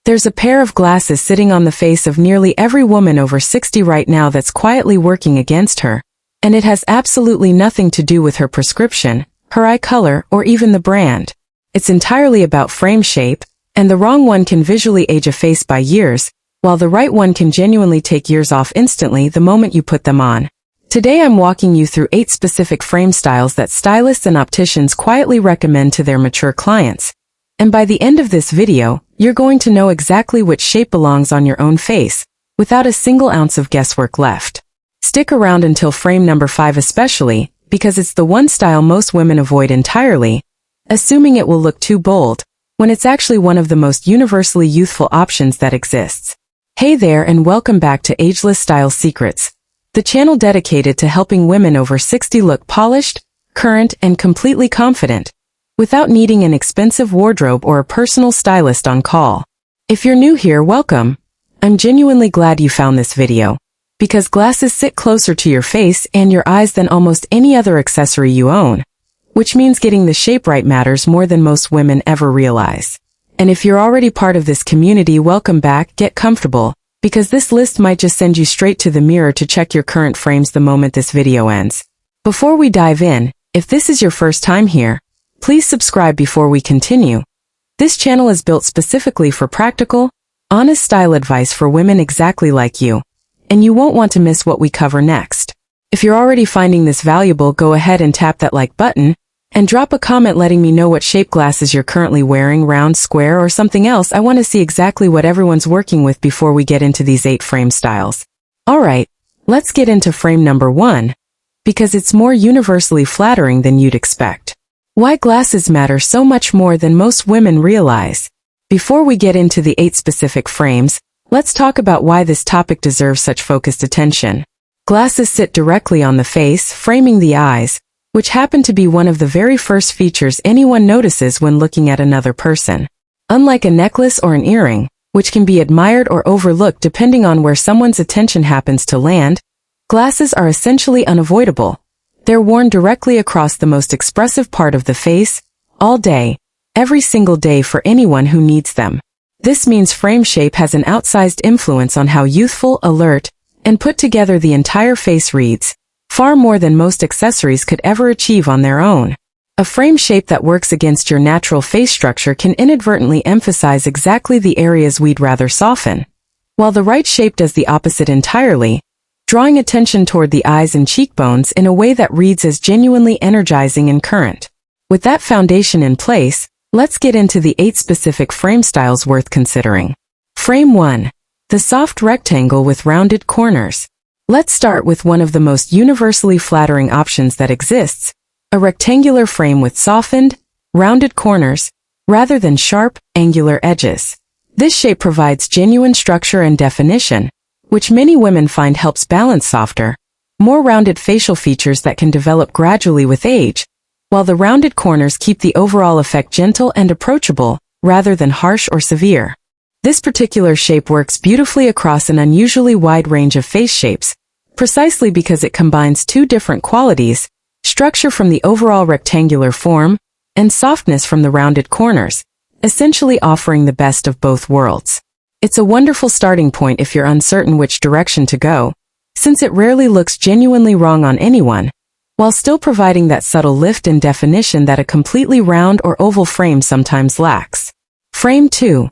There's a pair of glasses sitting on the face of nearly every woman over 60 right now that's quietly working against her, and it has absolutely nothing to do with her prescription, her eye color, or even the brand. It's entirely about frame shape, and the wrong one can visually age a face by years, while the right one can genuinely take years off instantly the moment you put them on. Today I'm walking you through 8 specific frame styles that stylists and opticians quietly recommend to their mature clients. And by the end of this video, you're going to know exactly which shape belongs on your own face, without a single ounce of guesswork left. Stick around until frame number 5 especially, because it's the one style most women avoid entirely, assuming it will look too bold, when it's actually one of the most universally youthful options that exists. Hey there and welcome back to Ageless Style Secrets, the channel dedicated to helping women over 60 look polished, current, and completely confident, without needing an expensive wardrobe or a personal stylist on call. If you're new here, welcome. I'm genuinely glad you found this video, because glasses sit closer to your face and your eyes than almost any other accessory you own, which means getting the shape right matters more than most women ever realize. And if you're already part of this community, welcome back, get comfortable, because this list might just send you straight to the mirror to check your current frames the moment this video ends. Before we dive in, if this is your first time here, please subscribe before we continue. This channel is built specifically for practical, honest style advice for women exactly like you, and you won't want to miss what we cover next. If you're already finding this valuable, go ahead and tap that like button, and drop a comment letting me know what shape glasses you're currently wearing, round, square, or something else. I want to see exactly what everyone's working with before we get into these 8 frame styles. Alright, let's get into frame number 1, because it's more universally flattering than you'd expect. Why glasses matter so much more than most women realize. Before we get into the 8 specific frames, let's talk about why this topic deserves such focused attention. Glasses sit directly on the face, framing the eyes, which happen to be one of the very first features anyone notices when looking at another person. Unlike a necklace or an earring, which can be admired or overlooked depending on where someone's attention happens to land, glasses are essentially unavoidable. They're worn directly across the most expressive part of the face, all day, every single day for anyone who needs them. This means frame shape has an outsized influence on how youthful, alert, and put together the entire face reads, far more than most accessories could ever achieve on their own. A frame shape that works against your natural face structure can inadvertently emphasize exactly the areas we'd rather soften, while the right shape does the opposite entirely, drawing attention toward the eyes and cheekbones in a way that reads as genuinely energizing and current. With that foundation in place, let's get into the 8 specific frame styles worth considering. Frame 1. The soft rectangle with rounded corners. Let's start with one of the most universally flattering options that exists, a rectangular frame with softened, rounded corners, rather than sharp, angular edges. This shape provides genuine structure and definition, which many women find helps balance softer, more rounded facial features that can develop gradually with age, while the rounded corners keep the overall effect gentle and approachable, rather than harsh or severe. This particular shape works beautifully across an unusually wide range of face shapes, precisely because it combines 2 different qualities, structure from the overall rectangular form, and softness from the rounded corners, essentially offering the best of both worlds. It's a wonderful starting point if you're uncertain which direction to go, since it rarely looks genuinely wrong on anyone, while still providing that subtle lift and definition that a completely round or oval frame sometimes lacks. Frame 2.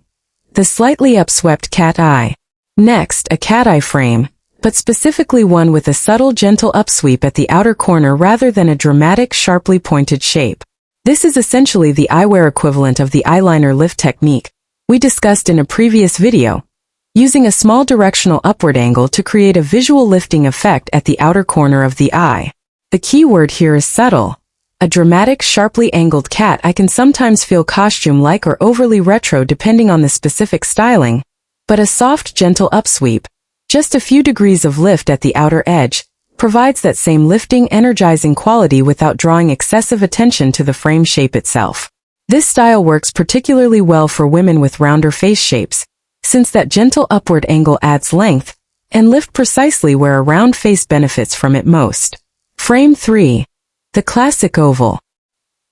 The slightly upswept cat eye. Next, a cat eye frame, but specifically one with a subtle, gentle upsweep at the outer corner rather than a dramatic, sharply pointed shape. This is essentially the eyewear equivalent of the eyeliner lift technique we discussed in a previous video, using a small directional upward angle to create a visual lifting effect at the outer corner of the eye. The key word here is subtle. A dramatic, sharply angled cat eye can sometimes feel costume-like or overly retro depending on the specific styling, but a soft, gentle upsweep, just a few degrees of lift at the outer edge, provides that same lifting, energizing quality without drawing excessive attention to the frame shape itself. This style works particularly well for women with rounder face shapes, since that gentle upward angle adds length and lift precisely where a round face benefits from it most. Frame 3. The classic oval.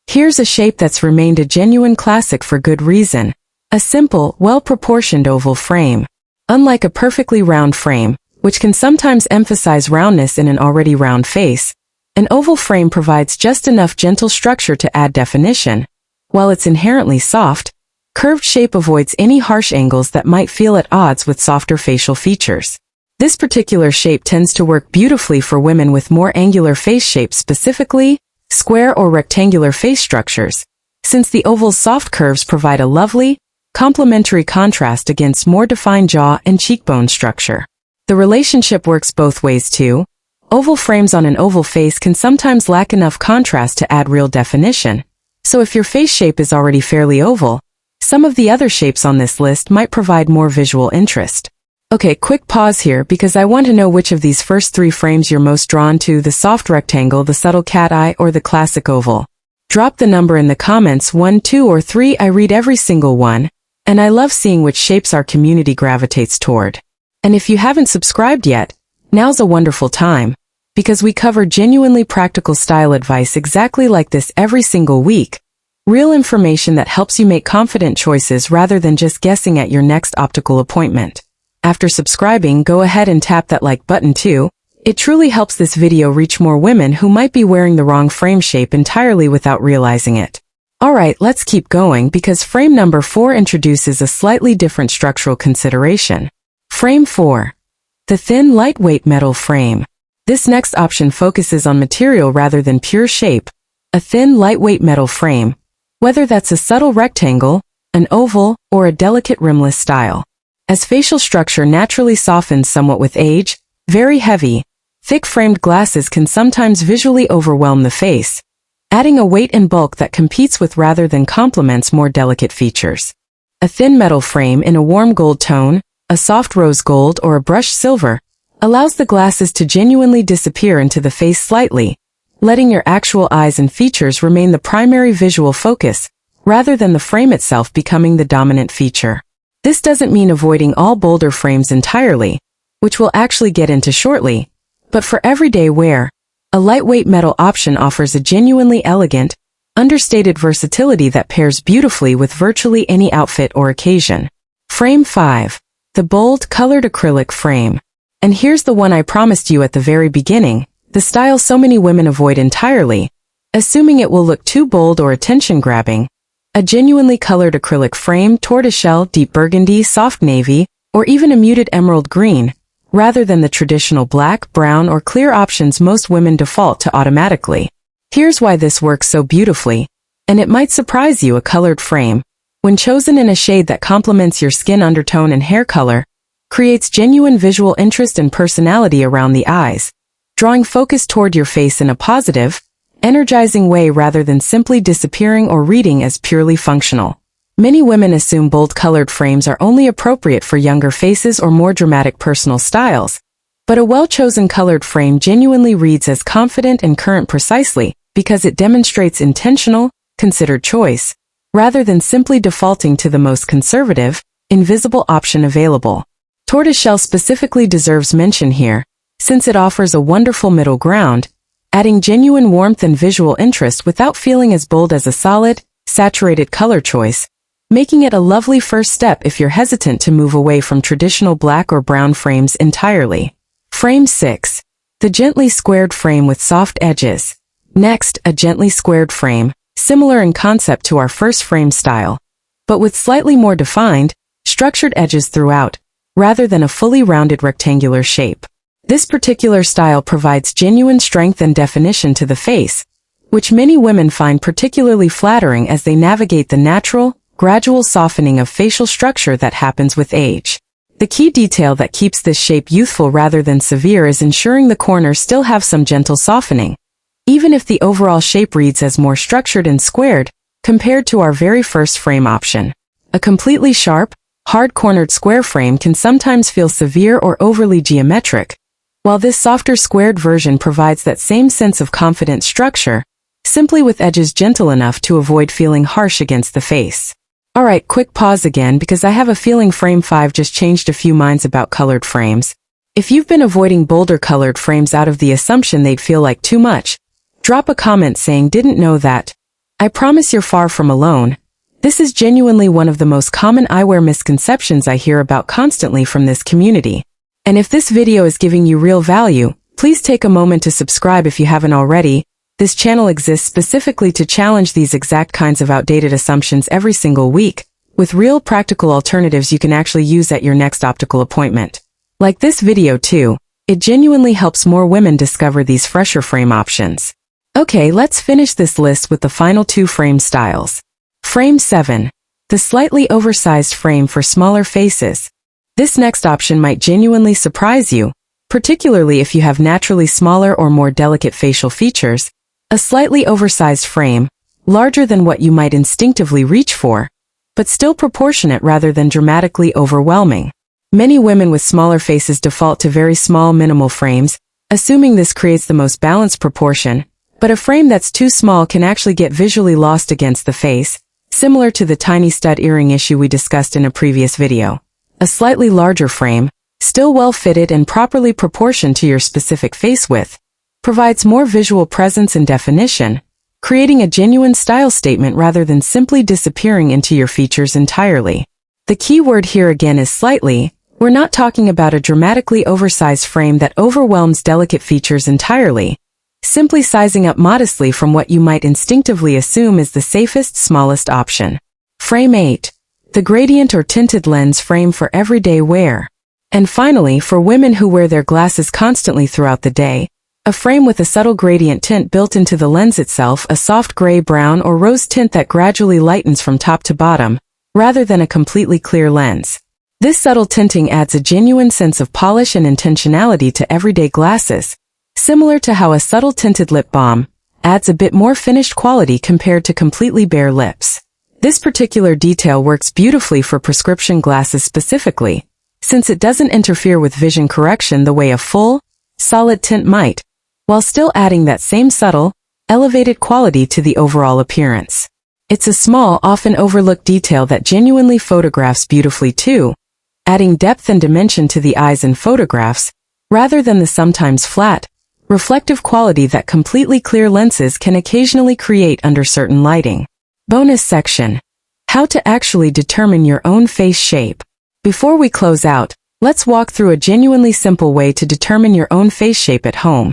Here's a shape that's remained a genuine classic for good reason, A simple, well-proportioned oval frame. Unlike a perfectly round frame, which can sometimes emphasize roundness in an already round face, an oval frame provides just enough gentle structure to add definition. While it's inherently soft, curved shape avoids any harsh angles that might feel at odds with softer facial features. This particular shape tends to work beautifully for women with more angular face shapes, specifically square or rectangular face structures, since the oval's soft curves provide a lovely, complementary contrast against more defined jaw and cheekbone structure. The relationship works both ways too. Oval frames on an oval face can sometimes lack enough contrast to add real definition, so if your face shape is already fairly oval, some of the other shapes on this list might provide more visual interest. Okay, quick pause here because I want to know which of these first three frames you're most drawn to: the soft rectangle, the subtle cat eye, or the classic oval. Drop the number in the comments, 1, 2, or 3. I read every single one, and I love seeing which shapes our community gravitates toward. And if you haven't subscribed yet, now's a wonderful time, because we cover genuinely practical style advice exactly like this every single week. Real information that helps you make confident choices rather than just guessing at your next optical appointment. After subscribing, go ahead and tap that like button too. It truly helps this video reach more women who might be wearing the wrong frame shape entirely without realizing it. Alright, let's keep going because frame number 4 introduces a slightly different structural consideration. Frame 4. The thin, lightweight metal frame. This next option focuses on material rather than pure shape. A thin, lightweight metal frame, whether that's a subtle rectangle, an oval, or a delicate rimless style. As facial structure naturally softens somewhat with age, very heavy, thick-framed glasses can sometimes visually overwhelm the face, adding a weight and bulk that competes with rather than complements more delicate features. A thin metal frame in a warm gold tone, a soft rose gold, or a brushed silver allows the glasses to genuinely disappear into the face slightly, letting your actual eyes and features remain the primary visual focus, rather than the frame itself becoming the dominant feature. This doesn't mean avoiding all bolder frames entirely, which we'll actually get into shortly, but for everyday wear, a lightweight metal option offers a genuinely elegant, understated versatility that pairs beautifully with virtually any outfit or occasion. Frame 5. The bold, colored acrylic frame. And here's the one I promised you at the very beginning, the style so many women avoid entirely, assuming it will look too bold or attention-grabbing. A genuinely colored acrylic frame, tortoiseshell, deep burgundy, soft navy, or even a muted emerald green, rather than the traditional black, brown, or clear options most women default to automatically. Here's why this works so beautifully, and it might surprise you: a colored frame, when chosen in a shade that complements your skin undertone and hair color, creates genuine visual interest and personality around the eyes, drawing focus toward your face in a positive, energizing way rather than simply disappearing or reading as purely functional. Many women assume bold-colored frames are only appropriate for younger faces or more dramatic personal styles, but a well-chosen colored frame genuinely reads as confident and current precisely because it demonstrates intentional, considered choice, rather than simply defaulting to the most conservative, invisible option available. Tortoiseshell specifically deserves mention here, since it offers a wonderful middle ground, adding genuine warmth and visual interest without feeling as bold as a solid, saturated color choice, making it a lovely first step if you're hesitant to move away from traditional black or brown frames entirely. Frame 6. The gently squared frame with soft edges. Next, a gently squared frame, similar in concept to our first frame style, but with slightly more defined, structured edges throughout, rather than a fully rounded rectangular shape. This particular style provides genuine strength and definition to the face, which many women find particularly flattering as they navigate the natural, gradual softening of facial structure that happens with age. The key detail that keeps this shape youthful rather than severe is ensuring the corners still have some gentle softening, even if the overall shape reads as more structured and squared, compared to our very first frame option. A completely sharp, hard-cornered square frame can sometimes feel severe or overly geometric, while this softer squared version provides that same sense of confident structure, simply with edges gentle enough to avoid feeling harsh against the face. Alright, quick pause again because I have a feeling frame 5 just changed a few minds about colored frames. If you've been avoiding bolder colored frames out of the assumption they'd feel like too much, drop a comment saying "didn't know that." I promise you're far from alone, This is genuinely one of the most common eyewear misconceptions I hear about constantly from this community. And if this video is giving you real value, please take a moment to subscribe if you haven't already. This channel exists specifically to challenge these exact kinds of outdated assumptions every single week, with real practical alternatives you can actually use at your next optical appointment. Like this video too, it genuinely helps more women discover these fresher frame options. Okay, let's finish this list with the final 2 frame styles. Frame 7. The slightly oversized frame for smaller faces. This next option might genuinely surprise you, particularly if you have naturally smaller or more delicate facial features. A slightly oversized frame, larger than what you might instinctively reach for, but still proportionate rather than dramatically overwhelming. Many women with smaller faces default to very small minimal frames, assuming this creates the most balanced proportion, but a frame that's too small can actually get visually lost against the face, similar to the tiny stud earring issue we discussed in a previous video. A slightly larger frame, still well fitted and properly proportioned to your specific face width, provides more visual presence and definition, creating a genuine style statement rather than simply disappearing into your features entirely. The key word here again is slightly. We're not talking about a dramatically oversized frame that overwhelms delicate features entirely, simply sizing up modestly from what you might instinctively assume is the safest, smallest option. Frame 8. The gradient or tinted lens frame for everyday wear. And finally, for women who wear their glasses constantly throughout the day, a frame with a subtle gradient tint built into the lens itself, a soft gray, brown, or rose tint that gradually lightens from top to bottom, rather than a completely clear lens. This subtle tinting adds a genuine sense of polish and intentionality to everyday glasses, similar to how a subtle tinted lip balm adds a bit more finished quality compared to completely bare lips. This particular detail works beautifully for prescription glasses specifically, since it doesn't interfere with vision correction the way a full, solid tint might, while still adding that same subtle, elevated quality to the overall appearance. It's a small, often overlooked detail that genuinely photographs beautifully too, adding depth and dimension to the eyes in photographs, rather than the sometimes flat, reflective quality that completely clear lenses can occasionally create under certain lighting. Bonus section. How to actually determine your own face shape. Before we close out, let's walk through a genuinely simple way to determine your own face shape at home.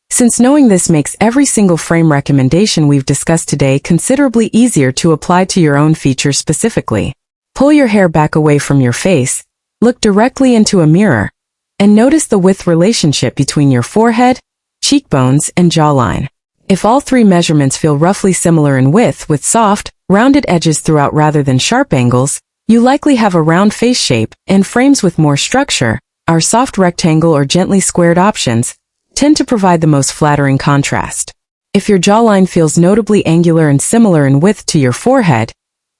Since knowing this makes every single frame recommendation we've discussed today considerably easier to apply to your own features specifically. Pull your hair back away from your face, look directly into a mirror, and notice the width relationship between your forehead, cheekbones, and jawline. If all 3 measurements feel roughly similar in width with soft, rounded edges throughout rather than sharp angles, you likely have a round face shape, and frames with more structure, our soft rectangle or gently squared options, tend to provide the most flattering contrast. If your jawline feels notably angular and similar in width to your forehead,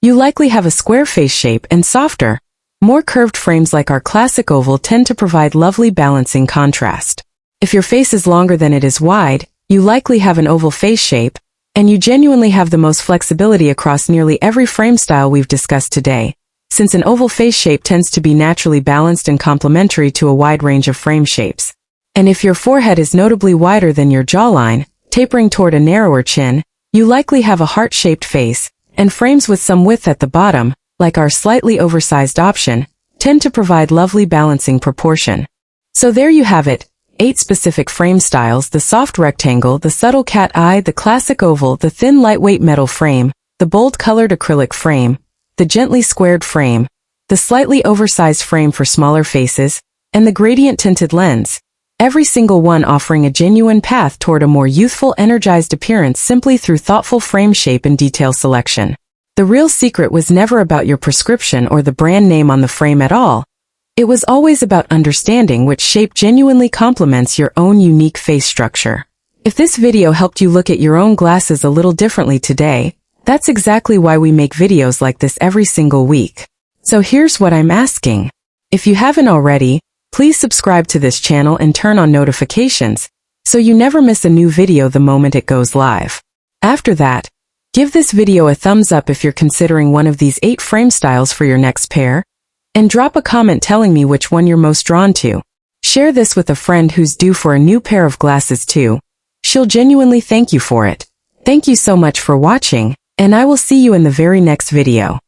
you likely have a square face shape, and softer, more curved frames like our classic oval tend to provide lovely balancing contrast. If your face is longer than it is wide, you likely have an oval face shape, and you genuinely have the most flexibility across nearly every frame style we've discussed today, since an oval face shape tends to be naturally balanced and complementary to a wide range of frame shapes. And if your forehead is notably wider than your jawline, tapering toward a narrower chin, you likely have a heart-shaped face, and frames with some width at the bottom, like our slightly oversized option, tend to provide lovely balancing proportion. So there you have it, 8 specific frame styles: the soft rectangle, the subtle cat eye, the classic oval, the thin lightweight metal frame, the bold colored acrylic frame, the gently squared frame, the slightly oversized frame for smaller faces, and the gradient tinted lens. Every single one offering a genuine path toward a more youthful, energized appearance simply through thoughtful frame shape and detail selection. The real secret was never about your prescription or the brand name on the frame at all. It was always about understanding which shape genuinely complements your own unique face structure. If this video helped you look at your own glasses a little differently today, that's exactly why we make videos like this every single week. So here's what I'm asking. If you haven't already, please subscribe to this channel and turn on notifications, so you never miss a new video the moment it goes live. After that, give this video a thumbs up if you're considering one of these 8 frame styles for your next pair, and drop a comment telling me which one you're most drawn to. Share this with a friend who's due for a new pair of glasses too. She'll genuinely thank you for it. Thank you so much for watching, And I will see you in the very next video.